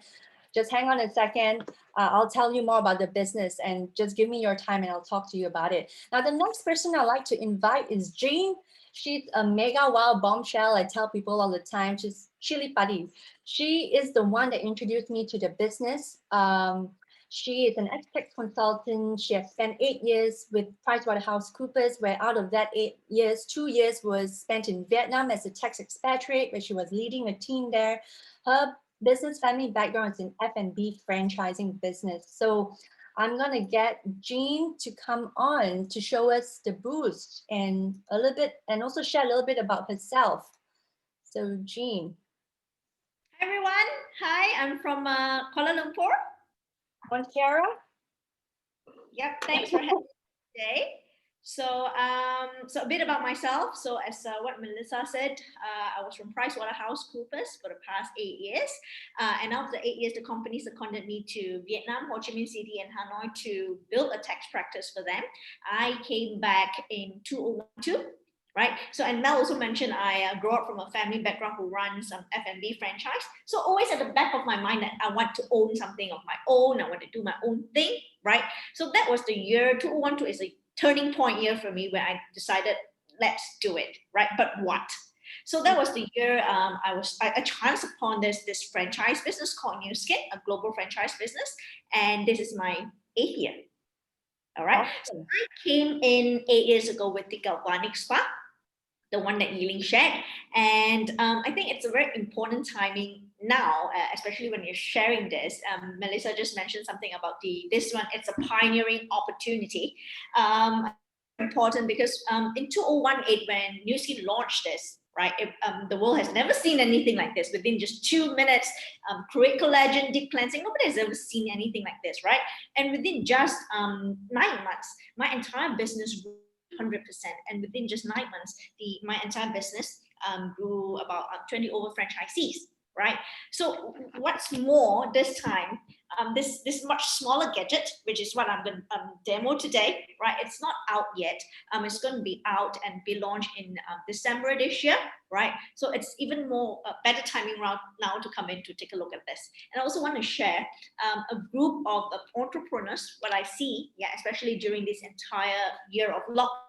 just hang on a second. I'll tell you more about the business and just give me your time and I'll talk to you about it. Now, the next person I'd like to invite is Jane. She's a mega wow bombshell. I tell people all the time, she's chili padi. She is the one that introduced me to the business. She is an expert consultant. She has spent 8 years with PricewaterhouseCoopers, where out of that 8 years, 2 years was spent in Vietnam as a tax expatriate, where she was leading a team there. Her business family background is in F&B franchising business. So I'm gonna get Jean to come on to show us the boost and a little bit, and also share a little bit about herself. So Jean. Hi everyone. Hi, I'm from Kuala Lumpur. On Kiara? Yep, thanks for having me today. So, so a bit about myself. So as what Melissa said, I was from PricewaterhouseCoopers for the past 8 years. And after 8 years, the company seconded me to Vietnam, Ho Chi Minh City and Hanoi to build a tax practice for them. I came back in 2012. Right. So, and Mel also mentioned I grew up from a family background who runs some F&B franchise. So always at the back of my mind that I want to own something of my own. I want to do my own thing. Right. So that was the year 2012 is a turning point year for me where I decided, let's do it. Right. But what? So that was the year I chanced upon this franchise business called Nu Skin, a global franchise business. And this is my 8th year. All right. So I came in 8 years ago with the Galvanic Spa, the one that Yiling shared. And I think it's a very important timing now, especially when you're sharing this. Melissa just mentioned something about this one. It's a pioneering opportunity. Important because in 2018, when Nu Skin launched this, right? The world has never seen anything like this. Within just 2 minutes, create collagen, deep cleansing. Nobody has ever seen anything like this, right? And within just 9 months, my entire business grew 100%. And within just 9 months, my entire business grew about 20 over franchisees, right? So what's more, this time, this much smaller gadget, which is what I'm going to demo today, right? It's not out yet. It's going to be out and be launched in December this year, right? So it's even more better timing right now to come in to take a look at this. And I also want to share a group of entrepreneurs, what I see, yeah, especially during this entire year of lockdown.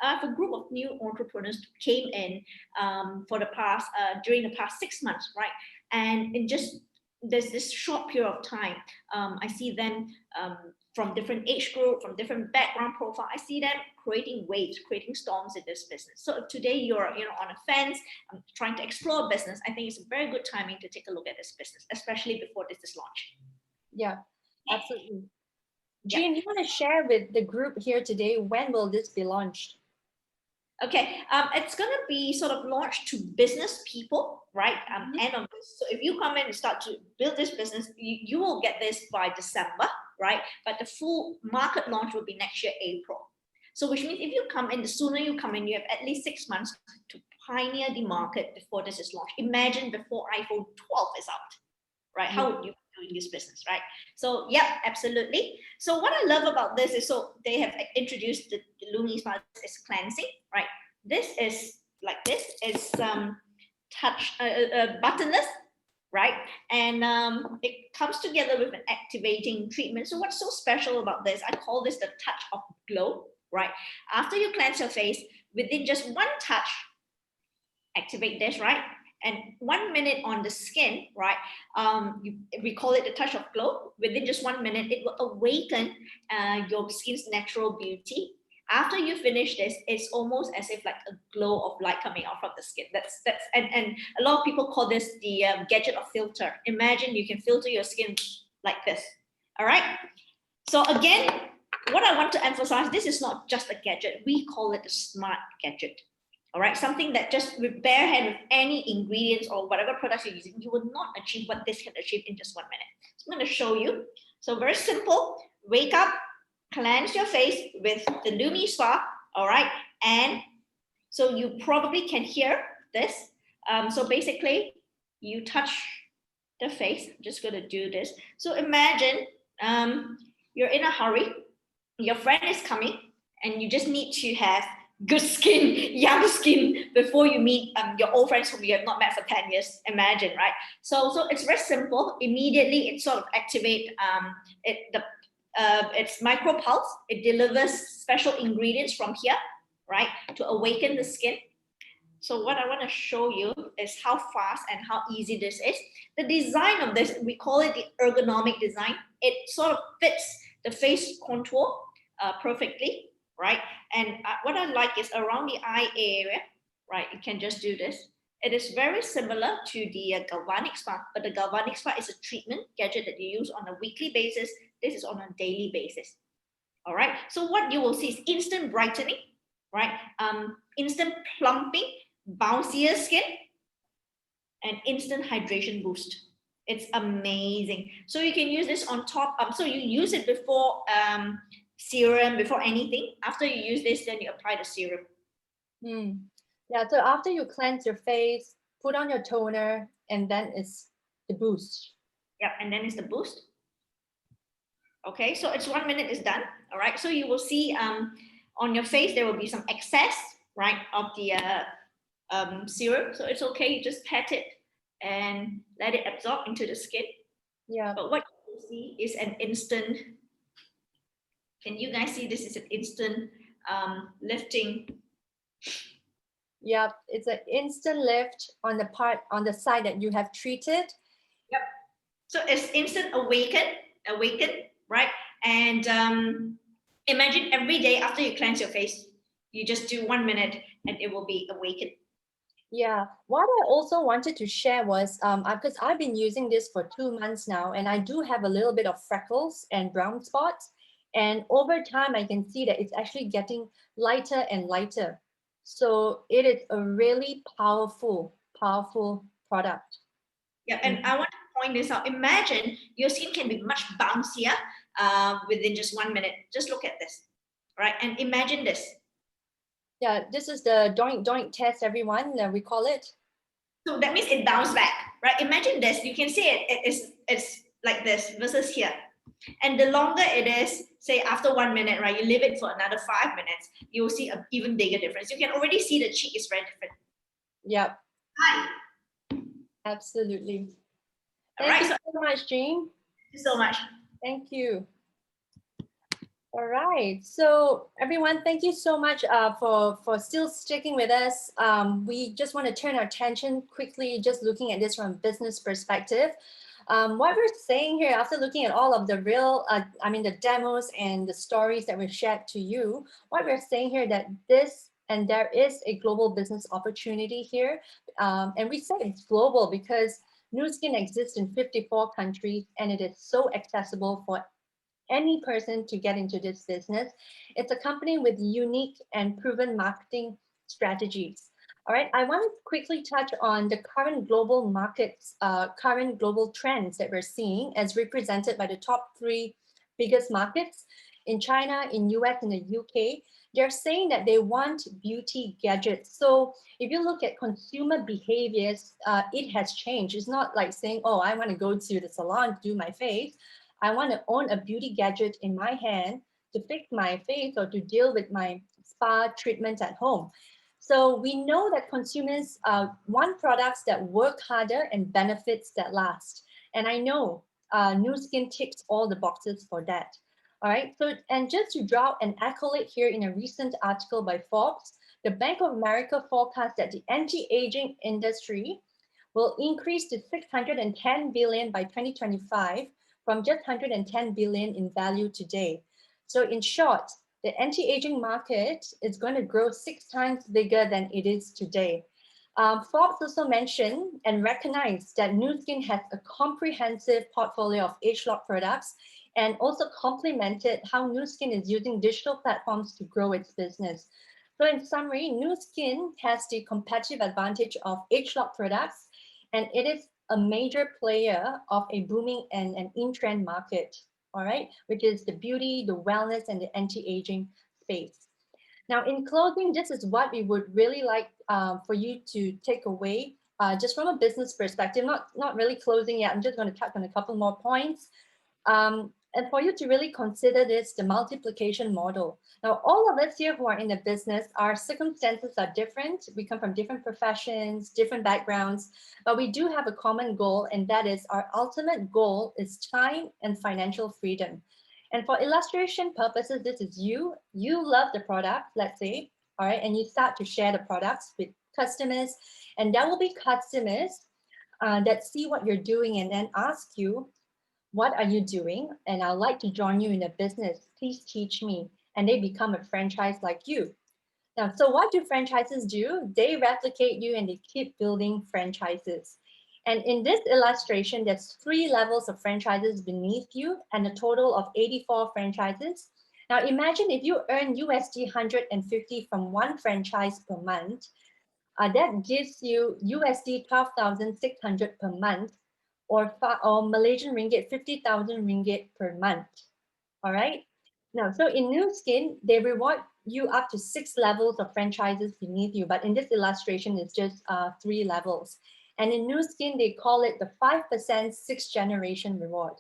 A group of new entrepreneurs came in during the past 6 months, right? And in just there's this short period of time, I see them from different age group, from different background profile. I see them creating waves, creating storms in this business. So if today you're on a fence, trying to explore business, I think it's a very good timing to take a look at this business, especially before this is launched. Yeah, absolutely. Yeah. Jean, you want to share with the group here today, when will this be launched? Okay, it's going to be sort of launched to business people, right? End of this. So if you come in and start to build this business, you will get this by December, right? But the full market launch will be next year, April. So which means if you come in, the sooner you come in, you have at least 6 months to pioneer the market before this is launched. Imagine before iPhone 12 is out, right? How would you be doing this business, right? So yeah, absolutely. So what I love about this is, so they have introduced the LumiSpa is cleansing, right? This is like this. It's touch buttonless, right? And it comes together with an activating treatment. So what's so special about this? I call this the touch of glow, right? After you cleanse your face, within just one touch, activate this, right? And 1 minute on the skin, right? We call it the touch of glow. Within just 1 minute, it will awaken your skin's natural beauty. After you finish this, it's almost as if like a glow of light coming out from the skin. And a lot of people call this the gadget of filter. Imagine you can filter your skin like this. All right. So again, what I want to emphasize, this is not just a gadget. We call it a smart gadget. All right, something that just with bare hand, with any ingredients or whatever products you're using, you will not achieve what this can achieve in just 1 minute. So I'm going to show you. So very simple. Wake up, cleanse your face with the LumiSpa. All right, and so you probably can hear this. So basically, you touch the face. I'm just going to do this. So imagine you're in a hurry. Your friend is coming, and you just need to have good skin, young skin before you meet your old friends whom you have not met for 10 years. Imagine, right? So it's very simple. Immediately, it sort of activate it's micro pulse. It delivers special ingredients from here, right, to awaken the skin. So what I want to show you is how fast and how easy this is. The design of this, we call it the ergonomic design. It sort of fits the face contour perfectly, right? And what I like is around the eye area, right? You can just do this. It is very similar to the Galvanic Spa, but the Galvanic Spa is a treatment gadget that you use on a weekly basis. This is on a daily basis. All right. So what you will see is instant brightening, right? Instant plumping, bouncier skin, and instant hydration boost. It's amazing. So you can use this on top. So you use it before serum, before anything. After you use this, then you apply the serum. Yeah, so after you cleanse your face, put on your toner, and then it's the boost. Yep, and then it's the boost. Okay, so it's 1 minute is done. All right, so you will see on your face there will be some excess, right, of the serum. So it's okay, you just pat it and let it absorb into the skin. Yeah. But what you will see is an instant. Can you guys see this is an instant lifting? Yeah, it's an instant lift on the side that you have treated. Yep. So it's instant awaken, right? And imagine every day after you cleanse your face, you just do 1 minute and it will be awakened. Yeah, what I also wanted to share was because I've been using this for 2 months now, and I do have a little bit of freckles and brown spots. And over time, I can see that it's actually getting lighter and lighter. So it is a really powerful product. Yeah, and I want to point this out. Imagine your skin can be much bouncier within just 1 minute. Just look at this, right? And imagine this. Yeah, this is the doink doink test, everyone, we call it. So that means it bounced back, right? Imagine this. You can see it's like this versus here. And the longer it is, say after 1 minute, right, you leave it for another 5 minutes, you will see an even bigger difference. You can already see the cheek is very different. Yep, Hi. absolutely. All Thank right. you so much, Jean. Thank you so much. Thank you. All right, so everyone, thank you so much for still sticking with us. We just want to turn our attention quickly, just looking at this from a business perspective. What we're saying here, after looking at all of the real, the demos and the stories that we've shared to you, what we're saying here that there is a global business opportunity here. And we say it's global because Nu Skin exists in 54 countries and it is so accessible for any person to get into this business. It's a company with unique and proven marketing strategies. All right, I want to quickly touch on the current global markets, current global trends that we're seeing as represented by the top 3 biggest markets in China, in US, and the UK. They're saying that they want beauty gadgets. So if you look at consumer behaviors, it has changed. It's not like saying, oh, I want to go to the salon to do my face. I want to own a beauty gadget in my hand to fix my face or to deal with my spa treatments at home. So we know that consumers want products that work harder and benefits that last. And I know Nu Skin ticks all the boxes for that. All right, so and just to draw an accolade here in a recent article by Forbes, the Bank of America forecast that the anti-aging industry will increase to 610 billion by 2025 from just 110 billion in value today. So in short, the anti-aging market is going to grow 6 times bigger than it is today. Forbes also mentioned and recognized that Nu Skin has a comprehensive portfolio of ageLOC products and also complemented how Nu Skin is using digital platforms to grow its business. So in summary, Nu Skin has the competitive advantage of ageLOC products, and it is a major player of a booming and an in-trend market, all right, which is the beauty, the wellness, and the anti-aging space. Now, in closing, this is what we would really like for you to take away, just from a business perspective, not really closing yet. I'm just going to touch on a couple more points. And for you to really consider this, the multiplication model. Now, all of us here who are in the business, our circumstances are different. We come from different professions, different backgrounds, but we do have a common goal, and that is our ultimate goal is time and financial freedom. And for illustration purposes, this is you love the product, let's say, all right, and you start to share the products with customers, and there will be customers that see what you're doing and then ask you, what are you doing? And I'd like to join you in a business. Please teach me. And they become a franchise like you. Now, so what do franchises do? They replicate you and they keep building franchises. And in this illustration, there's 3 levels of franchises beneath you and a total of 84 franchises. Now, imagine if you earn USD 150 from one franchise per month, that gives you USD 12,600 per month, or Malaysian ringgit 50,000 ringgit per month. All right. Now, so in Nu Skin, they reward you up to 6 levels of franchises beneath you, but in this illustration, it's just 3 levels. And in Nu Skin, they call it the 5% 6th generation reward.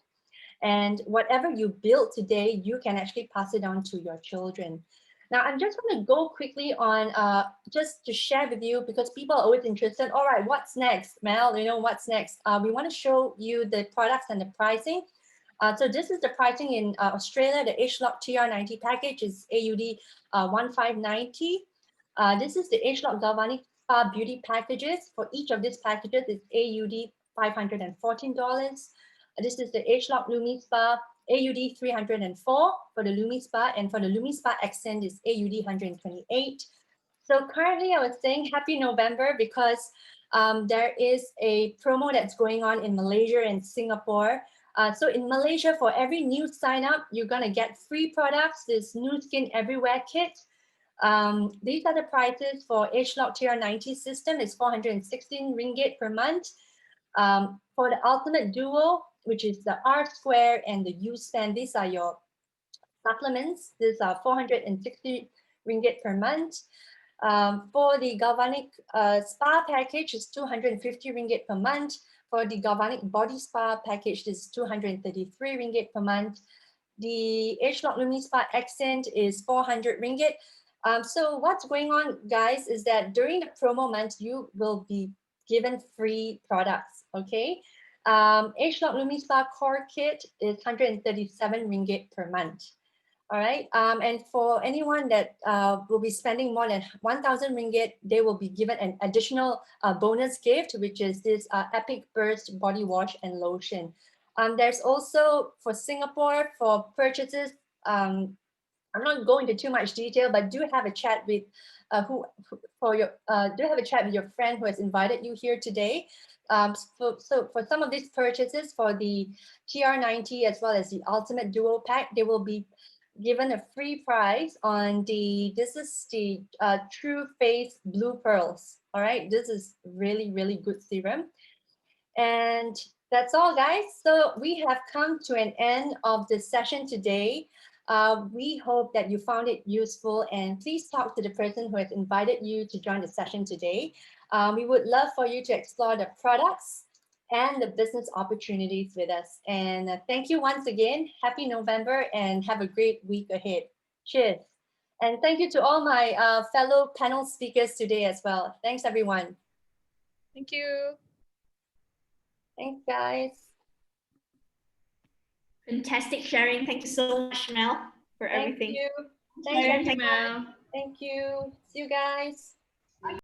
And whatever you build today, you can actually pass it on to your children. Now, I'm just going to go quickly on just to share with you, because people are always interested. All right, what's next, Mel? What's next? We want to show you the products and the pricing. So this is the pricing in Australia. The ageLOC TR90 package is AUD 1590. This is the ageLOC Galvanic Spa Beauty packages. For each of these packages, it's AUD $514. This is the ageLOC Lumi Spa, AUD 304 for the Lumi Spa, and for the Lumi Spa Accent is AUD 128. So currently I was saying happy November because there is a promo that's going on in Malaysia and Singapore. So in Malaysia, for every new sign up, you're gonna get free products, this Nu Skin Everywhere kit. These are the prices for ageLOC TR90 system. It's 416 ringgit per month. For the Ultimate Duo, which is the R Square and the U Span, these are your supplements. These are 460 ringgit per month. For the Galvanic Spa package, is 250 ringgit per month. For the Galvanic Body Spa package, this is 233 ringgit per month. The ageLOC Lumi Spa Accent is 400 ringgit. So what's going on, guys, is that during the promo month, you will be given free products, okay? ageLOC Lumi Spa Core Kit is 137 ringgit per month. All right, and for anyone that will be spending more than 1,000 ringgit, they will be given an additional bonus gift, which is this Epic Burst body wash and lotion. There's also for Singapore, for purchases, I'm not going into too much detail, but do have a chat with do have a chat with your friend who has invited you here today. So for some of these purchases, for the TR90 as well as the Ultimate Duo Pack, they will be given a free prize on this is the True Face Blue Pearls. All right, this is really, really good serum. And that's all, guys. So we have come to an end of the session today. We hope that you found it useful, and please talk to the person who has invited you to join the session today. We would love for you to explore the products and the business opportunities with us. And thank you once again. Happy November and have a great week ahead. Cheers. And thank you to all my fellow panel speakers today as well. Thanks, everyone. Thank you. Thanks, guys. Fantastic sharing. Thank you so much, Mel, for everything. Thank you. Thanks, Thanks, Thank you, Mel. Thank you. See you guys.